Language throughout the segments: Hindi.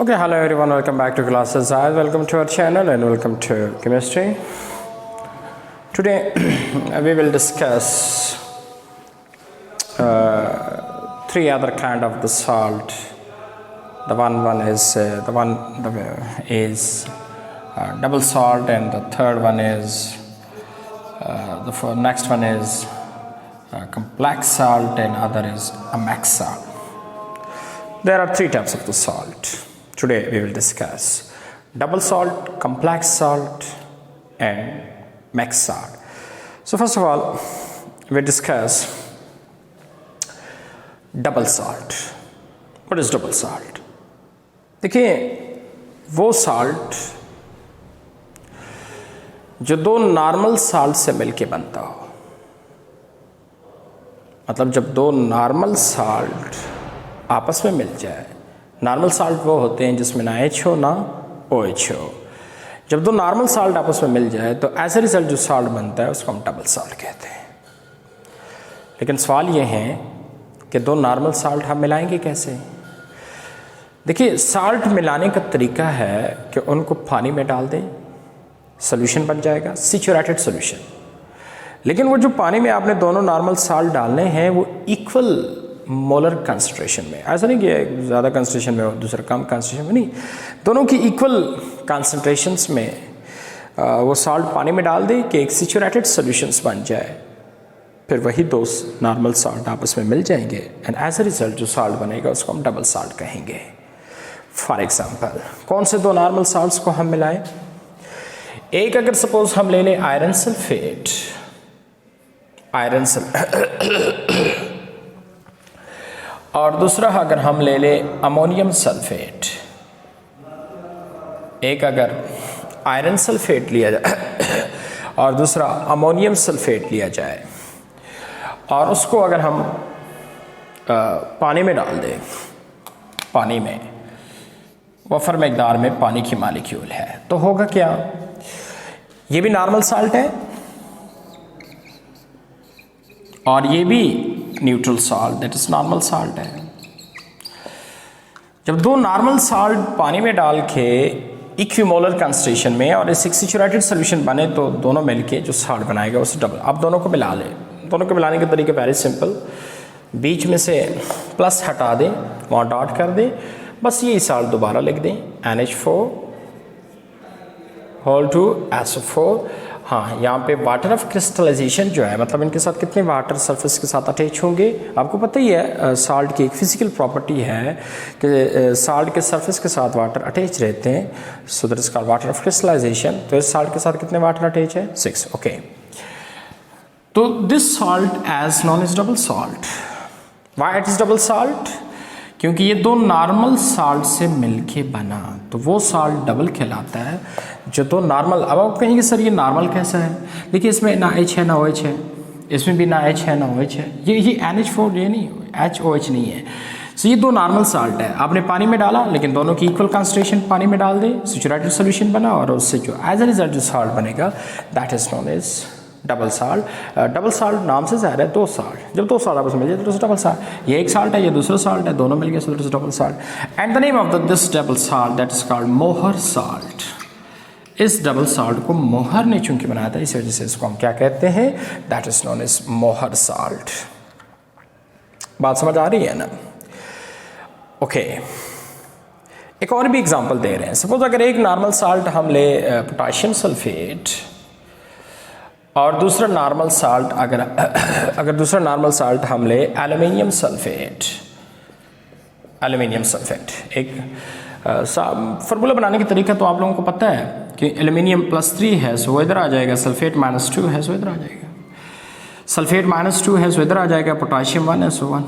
Okay, hello everyone, welcome back to classes. Welcome to our channel and welcome to chemistry. Today we will discuss three other kind of the salt. The one is double salt, and the third one is next one is complex salt, and other is a mixed salt. There are three types of the salt. Today we will discuss double salt, complex salt, and mixed salt. So first of all, we discuss double salt. What is double salt? देखिए, वो साल्ट जो दो नॉर्मल साल्ट से मिलके बनता हो, मतलब जब दो नॉर्मल साल्ट आपस में मिल जाए। नॉर्मल साल्ट वो होते हैं जिसमें ना एच हो ना ओ एच हो। जब दो नॉर्मल साल्ट आपस में मिल जाए तो एज ए रिजल्ट जो साल्ट बनता है उसको हम डबल साल्ट कहते हैं। लेकिन सवाल ये है कि दो नॉर्मल साल्ट हम मिलाएंगे कैसे? देखिए, साल्ट मिलाने का तरीका है कि उनको पानी में डाल दें, सोल्यूशन बन जाएगा, सैचुरेटेड सोल्यूशन। लेकिन वो जो पानी में आपने दोनों नॉर्मल साल्ट डालने हैं वो इक्वल मोलर कंसंट्रेशन में, ऐसा नहीं कि ज़्यादा कंसंट्रेशन में और दूसरा कम कंसंट्रेशन में, नहीं, दोनों की इक्वल कंसंट्रेशंस में वो साल्ट पानी में डाल दें कि एक सैचुरेटेड सॉल्यूशंस बन जाए। फिर वही दो नॉर्मल साल्ट आपस में मिल जाएंगे एंड एज ए रिजल्ट जो साल्ट बनेगा उसको हम डबल साल्ट कहेंगे। फॉर एग्जाम्पल, कौन से दो नॉर्मल साल्ट्स को हम मिलाएं? एक अगर सपोज हम ले लें आयरन सल्फेट, और दूसरा अगर हम ले लें अमोनियम सल्फेट। एक अगर आयरन सल्फेट लिया जाए और दूसरा अमोनियम सल्फेट लिया जाए और उसको अगर हम पानी में डाल दें, पानी में वफर मकदार में पानी की मालिक्यूल है, तो होगा क्या? ये भी नॉर्मल साल्ट है और ये भी neutral salt, that is normal salt है। जब दो नॉर्मल साल्ट पानी में डाल के इक्विमोलर कंसंट्रेशन में और इस सैचुरेटेड सॉल्यूशन बने तो दोनों मिलके जो साल्ट बनाएगा उसे डबल। अब दोनों को मिला लें। दोनों को मिलाने के तरीके वेरी सिंपल, बीच में से प्लस हटा दें, वहाँ डॉट कर दें, बस यही साल्ट दोबारा लिख दें, NH4 होल टू SO4। हाँ, यहाँ पे वाटर ऑफ क्रिस्टलाइजेशन जो है, मतलब इनके साथ कितने वाटर सरफेस के साथ अटैच होंगे। आपको पता ही है साल्ट की एक फिजिकल प्रॉपर्टी है कि साल्ट के सरफेस के साथ वाटर अटैच रहते हैं, so that is called water of crystallisation. तो इस साल्ट के साथ कितने वाटर अटैच है? 6। ओके, तो this salt as known as double salt. Why it is double salt? क्योंकि ये दो नॉर्मल साल्ट से मिलके बना, तो वो साल्ट डबल कहलाता है। जो दो नॉर्मल, अब आप कहेंगे सर ये नॉर्मल कैसा है? देखिए, इसमें ना H है ना OH है, इसमें भी ना H है ना OH है, ये NH4 ये नहीं, HOH नहीं है। सो ये दो नॉर्मल साल्ट है, आपने पानी में डाला, लेकिन दोनों की इक्वल कंसंट्रेशन पानी में डाल दें, सैचुरेटेड सॉल्यूशन बना और उससे जो एज ए रिजल्ट जो साल्ट बनेगा that is known as double salt. Double salt नाम से ज़ाहिर है दो साल्ट, जब दो साल्ट आपस में मिल जाए तो डबल साल्ट। ये एक साल्ट है, ये दूसरा साल्ट है, दोनों मिल गए तो double salt. And the name of this double salt that is called मोहर साल्ट। इस डबल साल्ट को मोहर ने चूंकि बनाया था, इस वजह से इसको हम क्या कहते हैं? That is known as Mohr salt. बात समझ आ रही है ना? ओके, एक और भी एग्जांपल दे रहे हैं। सपोज अगर एक नॉर्मल साल्ट हम ले पोटाशियम सल्फेट और दूसरा नॉर्मल साल्ट अगर दूसरा नॉर्मल साल्ट हम ले एल्युमिनियम सल्फेट। एक फार्मूला बनाने का तरीका तो आप लोगों को पता है कि एल्युमिनियम +3 है सो इधर आ जाएगा, सल्फेट -2 है सो इधर आ जाएगा, सल्फेट -2 है सो इधर आ जाएगा, पोटाशियम 1 है सो 1।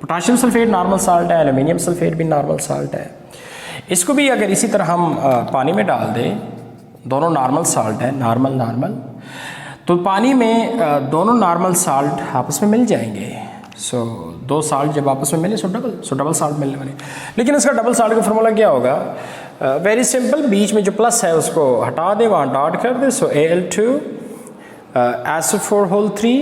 पोटाशियम सल्फेट नॉर्मल साल्ट है, एल्युमिनियम सल्फेट भी नॉर्मल साल्ट है। इसको भी अगर इसी तरह हम पानी में डाल दें, दोनों नॉर्मल साल्ट है, नॉर्मल, तो पानी में दोनों नॉर्मल साल्ट आपस में मिल जाएंगे। सो दो साल्ट जब आपस में मिले सो डबल साल्ट मिलने वाले। लेकिन इसका डबल साल्ट का फॉर्मूला क्या होगा? वेरी सिंपल, बीच में जो प्लस है उसको हटा दे, वहाँ डॉट कर दे, सो Al2 SO4 होल 3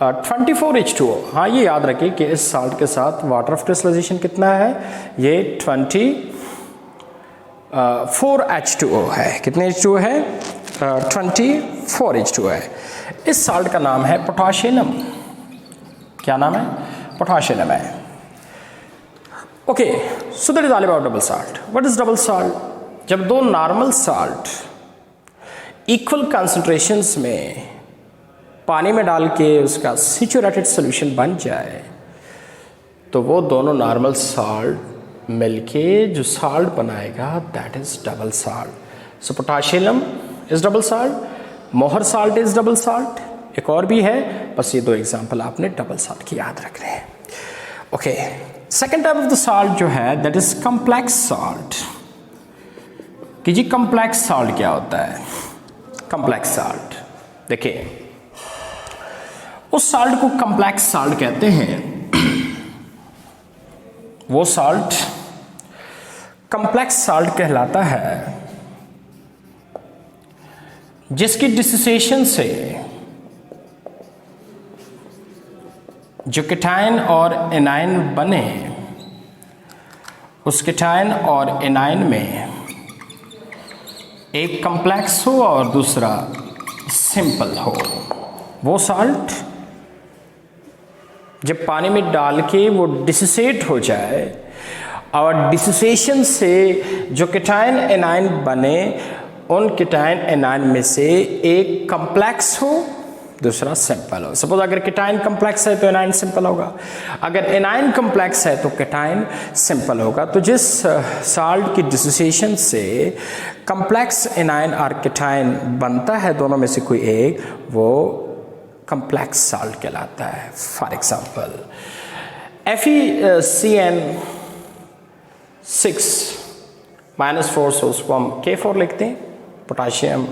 24H2O। हाँ, ये याद रखिए कि इस साल्ट के साथ वाटर ऑफ क्रिस्टलाइजेशन कितना है? ये 20 4H2O है। कितने H2O है? 24 H2O है। इस साल्ट का नाम है पोटाशियम। क्या नाम है? पोटाशियम है। Okay, so that is all about double salt. What is double salt? जब दो नॉर्मल साल्ट इक्वल कंसंट्रेशंस में पानी में डाल के उसका सैचुरेटेड सॉल्यूशन बन जाए तो वो दोनों नॉर्मल साल्ट मिलके जो साल्ट बनाएगा that is double salt. So potassium is double salt, मोहर साल्ट इज डबल साल्ट। एक और भी है, बस ये दो एग्जांपल आपने डबल साल्ट की याद रखने हैं। Okay, second type of the salt जो है दैट इज कॉम्प्लेक्स साल्ट। कि जी कॉम्प्लेक्स साल्ट क्या होता है? कॉम्प्लेक्स साल्ट, देखिए उस साल्ट को कॉम्प्लेक्स साल्ट कहते हैं। वो साल्ट कॉम्प्लेक्स साल्ट कहलाता है जिसकी डिसोसिएशन से जो केटायन और एनायन बने उस केटायन और एनायन में एक कॉम्प्लेक्स हो और दूसरा सिंपल हो। वो साल्ट जब पानी में डाल के वो डिसोसिएट हो जाए और डिसोसिएशन से जो केटायन एनायन बने उन केटायन एनायन में से एक कॉम्प्लेक्स हो दूसरा सिंपल हो। सपोज अगर केटायन कॉम्प्लेक्स है तो एनायन सिंपल होगा, अगर एनायन कॉम्प्लेक्स है तो केटायन सिंपल होगा। तो जिस साल्ट की डिसोसिएशन से कॉम्प्लेक्स एनायन और केटायन बनता है दोनों में से कोई एक, वो कॉम्प्लेक्स साल्ट कहलाता है। फॉर एग्जाम्पल FeCN6 से उसको हम K4 लिखते हैं। पोटाशियम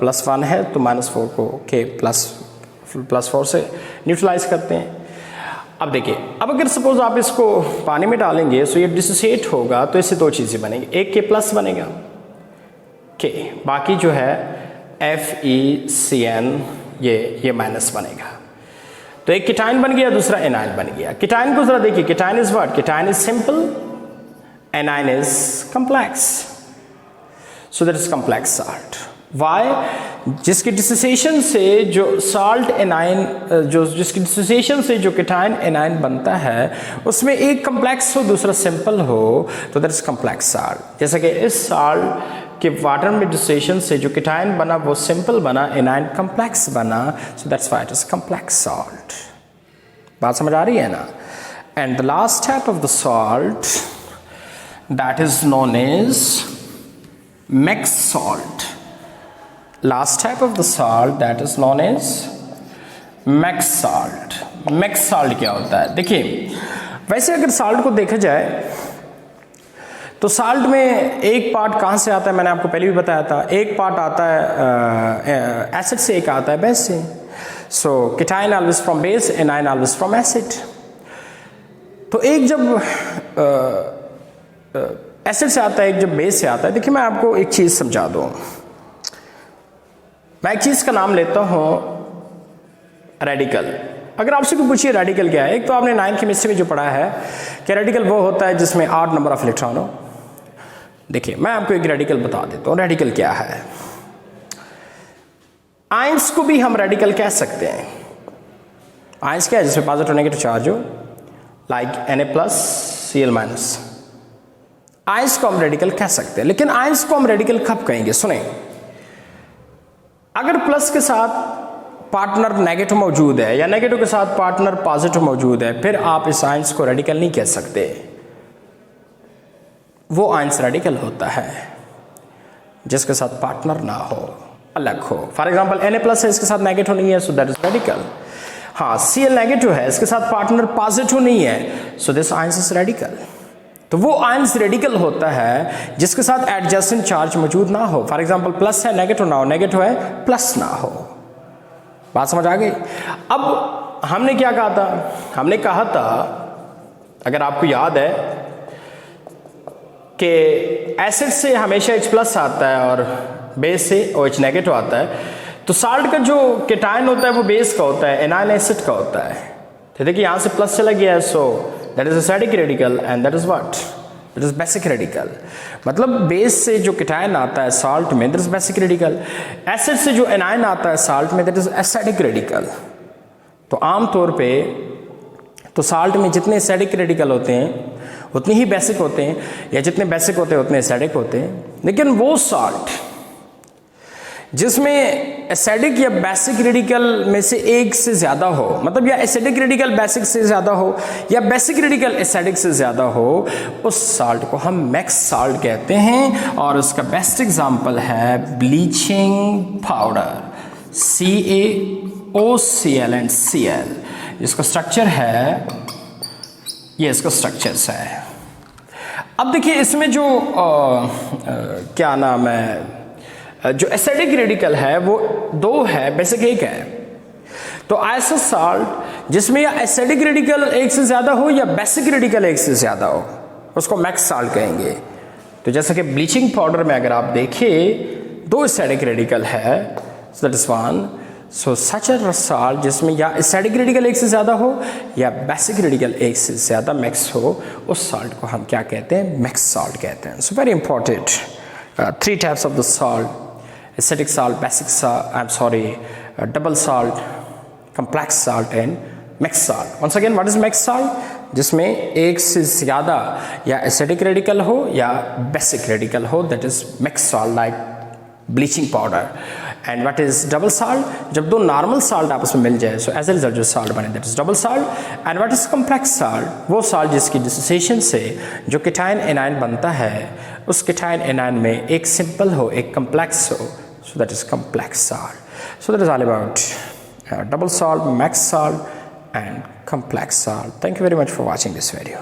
+1 है तो -4 को K+4 से न्यूट्रलाइज करते हैं। अब देखिए, अब अगर सपोज आप इसको पानी में डालेंगे तो ये डिसोसिएट होगा तो इससे दो चीज़ें बनेंगी, एक K+ बनेगा K, बाकी जो है FeCN ये माइनस बनेगा। तो एक केटायन बन गया, दूसरा एनायन बन गया। केटायन को जरा देखिए, cation is what? Cation is simple, anion is complex. So that is complex salt. Why? जिसकी डिसोसिएशन से जो साल्ट एनायन जिसकी डिसोसिएशन से जो केटायन एनायन बनता है उसमें एक कॉम्प्लेक्स हो दूसरा सिंपल हो तो दैट इज कॉम्प्लेक्स साल्ट। जैसे कि इस साल्ट कि वाटर में डिसोसिएशन से जो केटायन बना वो सिंपल बना, एनायन कॉम्प्लेक्स बना, so that's why it is complex salt. बात समझ आ रही है ना? And the last type of the salt that is known as mix salt. Last type of the salt that is known as mix salt. Mix salt क्या होता है? देखिए, वैसे अगर सॉल्ट को देखा जाए तो साल्ट में एक पार्ट कहाँ से आता है? मैंने आपको पहले भी बताया था, एक पार्ट आता है एसिड से, एक आता है बेस से। So cation always from base, anion always from acid. तो एक जब एसिड से आता है, एक जब बेस से आता है। देखिए, मैं आपको एक चीज़ समझा दूँ। मैं एक चीज़ का नाम लेता हूँ रेडिकल। अगर आपसे कोई पूछिए रेडिकल क्या है, एक तो आपने 9th केमिस्ट्री में जो पढ़ा है कि रेडिकल वो होता है जिसमें 8 नंबर ऑफ इलेक्ट्रॉन हो। देखिए, मैं आपको एक रेडिकल बता देता हूँ रेडिकल क्या है। आयंस को भी हम रेडिकल कह सकते हैं। आयंस क्या है? जिसमें पॉजिटिव नेगेटिव चार्ज हो, लाइक Na+Cl-। आयंस को हम रेडिकल कह सकते हैं, लेकिन आयंस को हम रेडिकल कब कहेंगे? सुने, अगर प्लस के साथ पार्टनर नेगेटिव मौजूद है या नेगेटिव के साथ पार्टनर पॉजिटिव मौजूद है, फिर आप इस आयंस को रेडिकल नहीं कह सकते। वो आयंस रेडिकल होता है जिसके साथ पार्टनर ना हो, अलग हो। फॉर एग्जांपल Na+ है, इसके साथ नेगेटिव नहीं है, सो दैट इज रेडिकल। हाँ, Cl नेगेटिव है, इसके साथ पार्टनर पॉजिटिव नहीं है, so this ions is radical. तो वो आयंस रेडिकल होता है जिसके साथ एडजेसेंट चार्ज मौजूद ना हो। फॉर एग्जांपल प्लस है, नेगेटिव ना हो, नेगेटिव है, प्लस ना हो। बात समझ आ गई? अब हमने क्या कहा था? हमने कहा था, अगर आपको याद है कि एसिड से हमेशा H+ आता है और बेस से OH नेगेटिव आता है, तो साल्ट का जो केटायन होता है वो बेस का होता है, एनायन एसिड का होता है। तो देखिए, यहाँ से प्लस चला गया है, सो that is acidic radical and that is what that is basic radical. मतलब बेस से जो कीटायन आता है साल्ट में, that is basic radical. Acid से जो एनायन आता है साल्ट में, दैट इज एसिडिक रेडिकल। तो आमतौर पे तो साल्ट में जितने एसिडिक रेडिकल होते हैं उतने ही बेसिक होते हैं, या जितने बेसिक होते हैं उतने एसिडिक होते हैं। लेकिन वो साल्ट जिसमें एसिडिक या बेसिक रेडिकल में से एक से ज़्यादा हो, मतलब या एसिडिक रेडिकल बेसिक से ज़्यादा हो या बेसिक रेडिकल एसिडिक से ज़्यादा हो, उस साल्ट को हम मैक्स साल्ट कहते हैं। और उसका बेस्ट एग्जांपल है bleaching powder, CaOCl and Cl, जिसका स्ट्रक्चर है ये, इसका स्ट्रक्चर्स है। अब देखिए इसमें जो क्या नाम है, जो एसिडिक रेडिकल है वो 2 है, बेसिक 1 है। तो ऐसा साल्ट जिसमें या एसिडिक रेडिकल 1 से ज़्यादा हो या बेसिक रेडिकल 1 से ज़्यादा हो, उसको मैक्स साल्ट कहेंगे। तो जैसे कि ब्लीचिंग पाउडर में अगर आप देखिए 2 एसिडिक रेडिकल है, सो that is 1। So such a salt जिसमें या एसिडिक रेडिकल 1 से ज़्यादा हो या बेसिक रेडिकल 1 से ज़्यादा मिक्स हो, उस साल्ट को हम क्या कहते हैं, मैक्स साल्ट कहते हैं। So very important, 3 types of the salt: acidic salt, basic salt, double salt, complex salt and mixed salt. Once again, what is mixed salt? जिसमें 1 से ज़्यादा या एसिडिक रेडिकल हो या बेसिक रेडिकल हो, that is mixed salt like bleaching powder. And what is double salt? जब 2 नॉर्मल साल्ट आपस में मिल जाए, so as a result जो साल्ट बने, that is double salt. And what is complex salt? वो साल्ट जिसकी डिसोसिएशन से जो कीटायन एनायन बनता है, उस कीटायन एनायन में एक सिंपल हो, एक कम्प्लेक्स हो, so that is complex salt. So that is all about double salt, mixed salt and complex salt. Thank you very much for watching this video.